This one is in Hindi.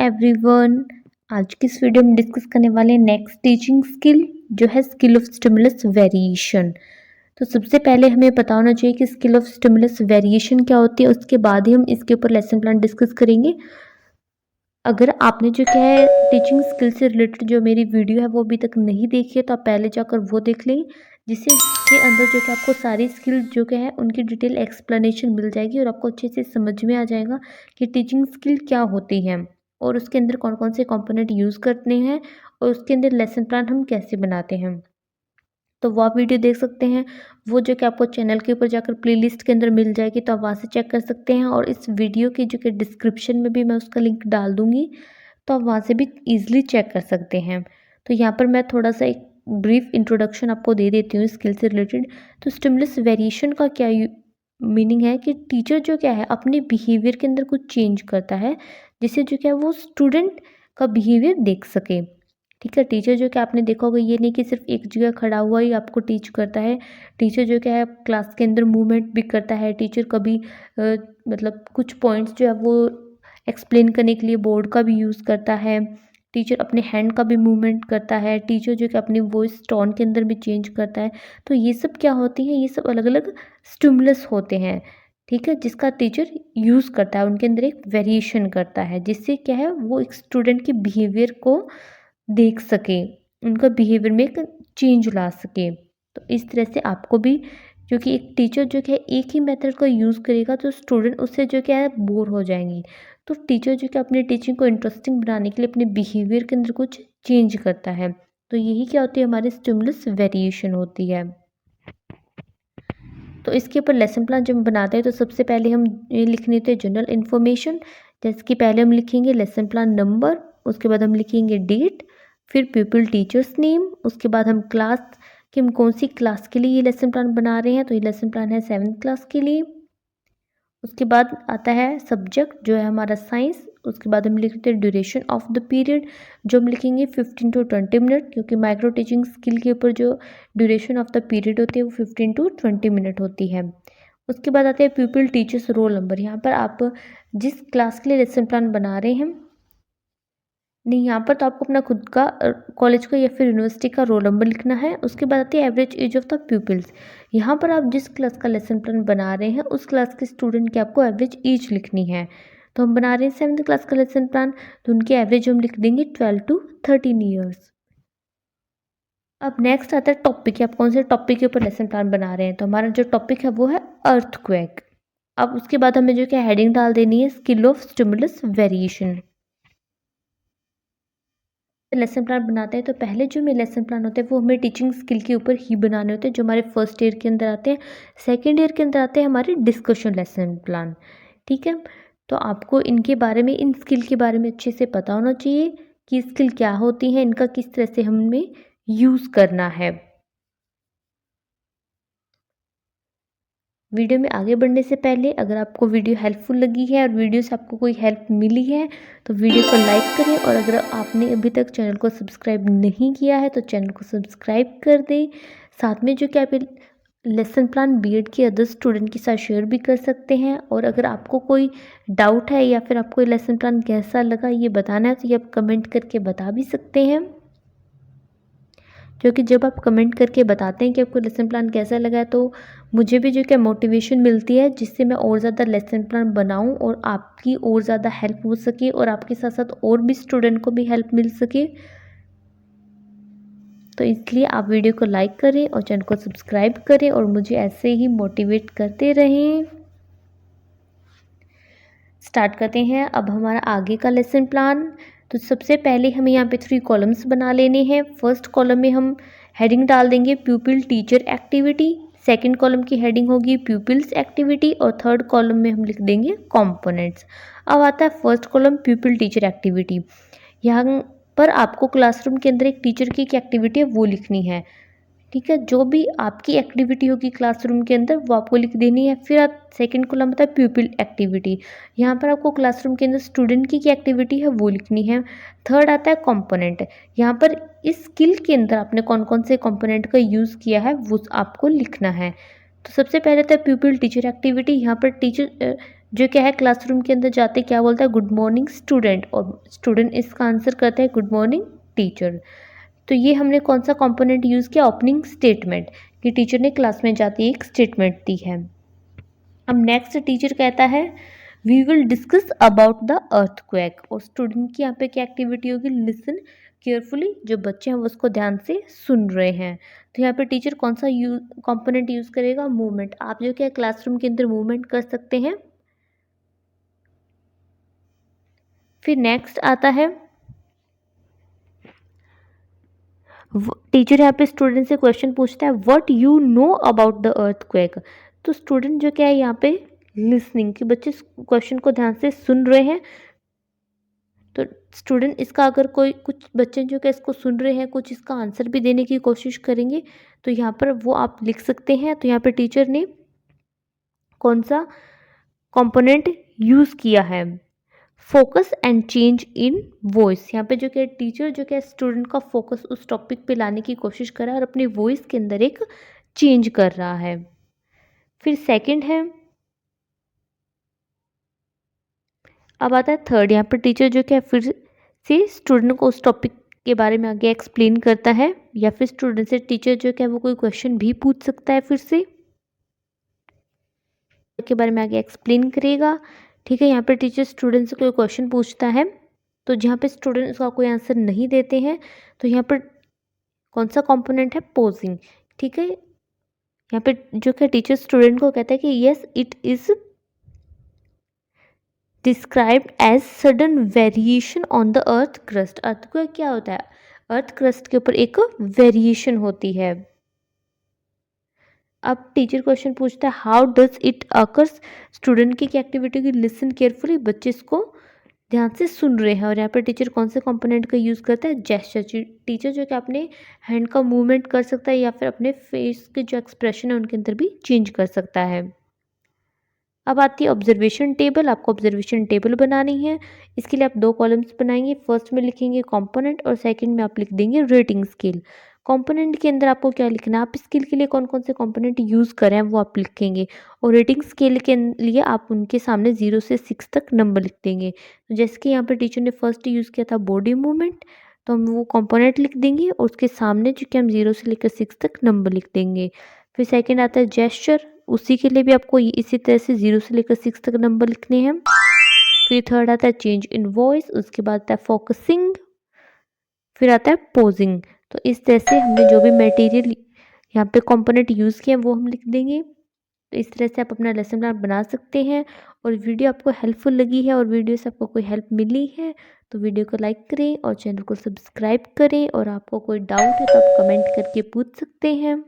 एवरीवन। आज की इस वीडियो में डिस्कस करने वाले हैं नेक्स्ट टीचिंग स्किल जो है स्किल ऑफ स्टिमुलस वेरिएशन। तो सबसे पहले हमें पता होना चाहिए कि स्किल ऑफ स्टिमुलस वेरिएशन क्या होती है, उसके बाद ही हम इसके ऊपर लेसन प्लान डिस्कस करेंगे। अगर आपने जो क्या है टीचिंग स्किल से रिलेटेड जो मेरी वीडियो है वो अभी तक नहीं देखी है तो आप पहले जाकर वो देख लें, जिससे के अंदर जो कि आपको सारी स्किल जो क्या है उनकी डिटेल एक्सप्लेनेशन मिल जाएगी और आपको अच्छे से समझ में आ जाएगा कि टीचिंग स्किल क्या होती है और उसके अंदर कौन कौन से कंपोनेंट यूज़ करते हैं और उसके अंदर लेसन प्लान हम कैसे बनाते हैं। तो वो आप वीडियो देख सकते हैं, वो जो कि आपको चैनल के ऊपर जाकर प्लेलिस्ट के अंदर मिल जाएगी, तो आप वहाँ से चेक कर सकते हैं। और इस वीडियो की जो कि डिस्क्रिप्शन में भी मैं उसका लिंक डाल दूँगी, तो आप वहाँ से भी ईज़िली चेक कर सकते हैं। तो यहाँ पर मैं थोड़ा सा एक ब्रीफ इंट्रोडक्शन आपको दे देती हूँ स्किल से रिलेटेड। तो स्टिमुलस वेरिएशन का क्या मीनिंग है कि टीचर जो क्या है अपने बिहेवियर के अंदर कुछ चेंज करता है, जिससे जो क्या है वो स्टूडेंट का बिहेवियर देख सके। ठीक है, टीचर जो कि आपने देखा होगा ये नहीं कि सिर्फ एक जगह खड़ा हुआ ही आपको टीच करता है। टीचर जो क्या है क्लास के अंदर मूवमेंट भी करता है। टीचर कभी मतलब कुछ पॉइंट्स जो है वो एक्सप्लेन करने के लिए बोर्ड का भी यूज़ करता है। टीचर अपने हैंड का भी मूवमेंट करता है। टीचर जो कि अपनी वॉइस टोन के अंदर भी चेंज करता है। तो ये सब क्या होती हैं, ये सब अलग अलग स्टिमुलस होते हैं। ठीक है, जिसका टीचर यूज़ करता है, उनके अंदर एक वेरिएशन करता है, जिससे क्या है वो एक स्टूडेंट के बिहेवियर को देख सके, उनका बिहेवियर में एक चेंज ला सके। तो इस तरह से आपको भी, क्योंकि एक टीचर जो क्या है एक ही मेथड का यूज़ करेगा तो स्टूडेंट उससे जो क्या है बोर हो जाएंगी। तो टीचर जो कि अपनी टीचिंग को इंटरेस्टिंग बनाने के लिए अपने बिहेवियर के अंदर कुछ चेंज करता है। तो यही क्या होती है, हमारी स्टिमुलस वेरिएशन होती है। तो इसके ऊपर लेसन प्लान जब हम बनाते हैं तो सबसे पहले हम ये लिखने होते हैं जनरल इन्फॉर्मेशन। जैसे कि पहले हम लिखेंगे लेसन प्लान नंबर, उसके बाद हम लिखेंगे डेट, फिर पीपल टीचर्स नेम, उसके बाद हम क्लास कि हम कौन सी क्लास के लिए ये लेसन प्लान बना रहे हैं। तो ये लेसन प्लान है 7th क्लास के लिए। उसके बाद आता है सब्जेक्ट जो है हमारा साइंस। उसके बाद हम लिखते हैं ड्यूरेशन ऑफ द पीरियड, जो हम लिखेंगे 15 to 20 मिनट, क्योंकि माइक्रो टीचिंग स्किल के ऊपर जो ड्यूरेशन ऑफ द पीरियड होती है वो 15 to 20 मिनट होती है। उसके बाद आते हैं पीपल टीचर्स रोल नंबर। यहाँ पर आप जिस क्लास के लिए लेसन प्लान बना रहे हैं, नहीं यहाँ पर तो आपको अपना खुद का कॉलेज का या फिर यूनिवर्सिटी का रोल नंबर लिखना है। उसके बाद आती है average age of the peoples. यहाँ पर आप जिस क्लास का लेसन प्लान बना रहे हैं उस क्लास के स्टूडेंट की आपको एवरेज एज लिखनी है। तो हम बना रहे हैं 7th क्लास का लेसन प्लान, तो उनकी एवरेज हम लिख देंगे 12 to 13 ईयर्स। अब नेक्स्ट आता है टॉपिक, आप कौन से टॉपिक के ऊपर लेसन प्लान बना रहे हैं। तो हमारा जो टॉपिक है वो है अर्थक्वेक। अब उसके बाद हमें जो क्या हेडिंग डाल देनी है, skill of stimulus variation. Lesson plan बनाते हैं तो पहले जो हमें लेसन प्लान होते हैं वो हमें टीचिंग स्किल के ऊपर ही बनाने होते हैं, जो हमारे फर्स्ट ईयर के अंदर आते हैं। सेकेंड ईयर के अंदर आते हैं हमारे डिस्कशन लेसन प्लान। ठीक है, तो आपको इनके बारे में, इन स्किल के बारे में अच्छे से पता होना चाहिए कि स्किल क्या होती हैं, इनका किस तरह से हमें यूज़ करना है। वीडियो में आगे बढ़ने से पहले अगर आपको वीडियो हेल्पफुल लगी है और वीडियो से आपको कोई हेल्प मिली है तो वीडियो को लाइक करें, और अगर आपने अभी तक चैनल को सब्सक्राइब नहीं किया है तो चैनल को सब्सक्राइब कर दें। साथ में जो कि आप लेसन प्लान बीएड के अदर स्टूडेंट के साथ शेयर भी कर सकते हैं। और अगर आपको कोई डाउट है या फिर आपको लेसन प्लान कैसा लगा ये बताना है तो ये आप कमेंट करके बता भी सकते हैं, क्योंकि जब आप कमेंट करके बताते हैं कि आपको लेसन प्लान कैसा लगा है तो मुझे भी जो क्या मोटिवेशन मिलती है, जिससे मैं और ज़्यादा लेसन प्लान बनाऊं और आपकी और ज़्यादा हेल्प हो सके और आपके साथ साथ और भी स्टूडेंट को भी हेल्प मिल सके। तो इसलिए आप वीडियो को लाइक करें और चैनल को सब्सक्राइब करें और मुझे ऐसे ही मोटिवेट करते रहें। स्टार्ट करते हैं अब हमारा आगे का लेसन प्लान। तो सबसे पहले हमें यहाँ पे 3 कॉलम्स बना लेने हैं। फर्स्ट कॉलम में हम हेडिंग डाल देंगे प्यूपिल टीचर एक्टिविटी, सेकंड कॉलम की हेडिंग होगी प्यूपिल्स एक्टिविटी, और थर्ड कॉलम में हम लिख देंगे कंपोनेंट्स। अब आता है फर्स्ट कॉलम प्यूपिल टीचर एक्टिविटी। यहाँ पर आपको क्लासरूम के अंदर एक टीचर की एक्टिविटी है वो लिखनी है। ठीक है, जो भी आपकी एक्टिविटी होगी क्लासरूम के अंदर वो आपको लिख देनी है। फिर आप सेकंड कॉलम होता है प्यूपिल एक्टिविटी, यहाँ पर आपको क्लासरूम के अंदर स्टूडेंट की एक्टिविटी है वो लिखनी है। थर्ड आता है कंपोनेंट, यहाँ पर इस स्किल के अंदर आपने कौन कौन से कंपोनेंट का यूज़ किया है वो आपको लिखना है। तो सबसे पहले था प्यूपिल टीचर एक्टिविटी। यहाँ पर टीचर जो क्या है क्लासरूम के अंदर जाते क्या बोलता है, गुड मॉर्निंग स्टूडेंट, और स्टूडेंट इसका आंसर करता है गुड मॉर्निंग टीचर। तो ये हमने कौन सा कंपोनेंट यूज़ किया, ओपनिंग स्टेटमेंट, कि टीचर ने क्लास में जाते एक स्टेटमेंट दी है। अब नेक्स्ट टीचर कहता है we will discuss about the earthquake, और स्टूडेंट की यहाँ पे क्या एक्टिविटी होगी, लिसन केयरफुली, जो बच्चे हैं वो उसको ध्यान से सुन रहे हैं। तो यहाँ पे टीचर कौन सा कंपोनेंट यूज़ करेगा, मूवमेंट। आप जो क्या क्लासरूम के अंदर मूवमेंट कर सकते हैं। फिर नेक्स्ट आता है टीचर यहाँ पे स्टूडेंट से क्वेश्चन पूछता है what you know about the earthquake. तो स्टूडेंट जो क्या है यहाँ पे लिसनिंग, कि बच्चे क्वेश्चन को ध्यान से सुन रहे हैं। तो स्टूडेंट इसका अगर कोई कुछ बच्चे जो क्या इसको सुन रहे हैं, कुछ इसका आंसर भी देने की कोशिश करेंगे, तो यहाँ पर वो आप लिख सकते हैं। तो यहाँ पे टीचर ने कौन सा कंपोनेंट यूज़ किया है, focus and change in voice. यहाँ पे जो क्या टीचर जो क्या स्टूडेंट का फोकस उस टॉपिक पे लाने की कोशिश कर रहा है और अपनी वॉइस के अंदर एक चेंज कर रहा है। फिर सेकंड है, अब आता है थर्ड। यहाँ पर टीचर जो क्या फिर से स्टूडेंट को उस टॉपिक के बारे में आगे एक्सप्लेन करता है, या फिर स्टूडेंट से टीचर जो क्या वो कोई क्वेश्चन भी पूछ सकता है फिर से के बारे में आगे एक्सप्लेन करेगा। ठीक है, यहाँ पर टीचर स्टूडेंट से कोई क्वेश्चन पूछता है, तो जहाँ पे स्टूडेंट उसका कोई आंसर नहीं देते हैं, तो यहाँ पर कौन सा कंपोनेंट है, पोजिंग। ठीक है, यहाँ पे जो क्या टीचर स्टूडेंट को कहता है कि yes it is described as sudden variation on the earth crust. Earth को क्या होता है, अर्थ क्रस्ट के ऊपर एक वेरिएशन होती है। अब टीचर क्वेश्चन पूछता है how does it occurs. Student की एक्टिविटी की लिसन केयरफुली, बच्चे इसको ध्यान से सुन रहे हैं। और यहाँ पर टीचर कौन से कंपोनेंट का यूज़ करता है, जेस्चर। टीचर जो कि अपने हैंड का मूवमेंट कर सकता है, या फिर अपने फेस के जो एक्सप्रेशन है उनके अंदर भी चेंज कर सकता है। अब आती है ऑब्जर्वेशन टेबल। आपको ऑब्जर्वेशन टेबल बनानी है। इसके लिए आप दो कॉलम्स बनाएंगे। फर्स्ट में लिखेंगे कंपोनेंट और सेकंड में आप लिख देंगे रेटिंग स्केल। कंपोनेंट के अंदर आपको क्या लिखना है, आप स्केल के लिए कौन कौन से कंपोनेंट यूज़ करें वो आप लिखेंगे, और रेटिंग स्केल के लिए आप उनके सामने 0 से 6 तक नंबर लिख देंगे। तो जैसे कि यहाँ पर टीचर ने फर्स्ट यूज़ किया था बॉडी मूवमेंट, तो हम वो कंपोनेंट लिख देंगे और उसके सामने जो कि हम 0 से लेकर 6 तक नंबर लिख देंगे। फिर सेकेंड आता है जेस्चर, उसी के लिए भी आपको इसी तरह से 0 से लेकर 6 तक नंबर लिखने हैं। फिर थर्ड आता है चेंज इन वॉइस, उसके बाद आता है फोकसिंग, फिर आता है पोजिंग। तो इस तरह से हमने जो भी मटेरियल यहाँ पे कंपोनेंट यूज़ किए हैं वो हम लिख देंगे। तो इस तरह से आप अपना लेसन प्लान बना सकते हैं। और वीडियो आपको हेल्पफुल लगी है और वीडियो से आपको कोई हेल्प मिली है तो वीडियो को लाइक करें और चैनल को सब्सक्राइब करें। और आपको कोई डाउट है तो आप कमेंट करके पूछ सकते हैं।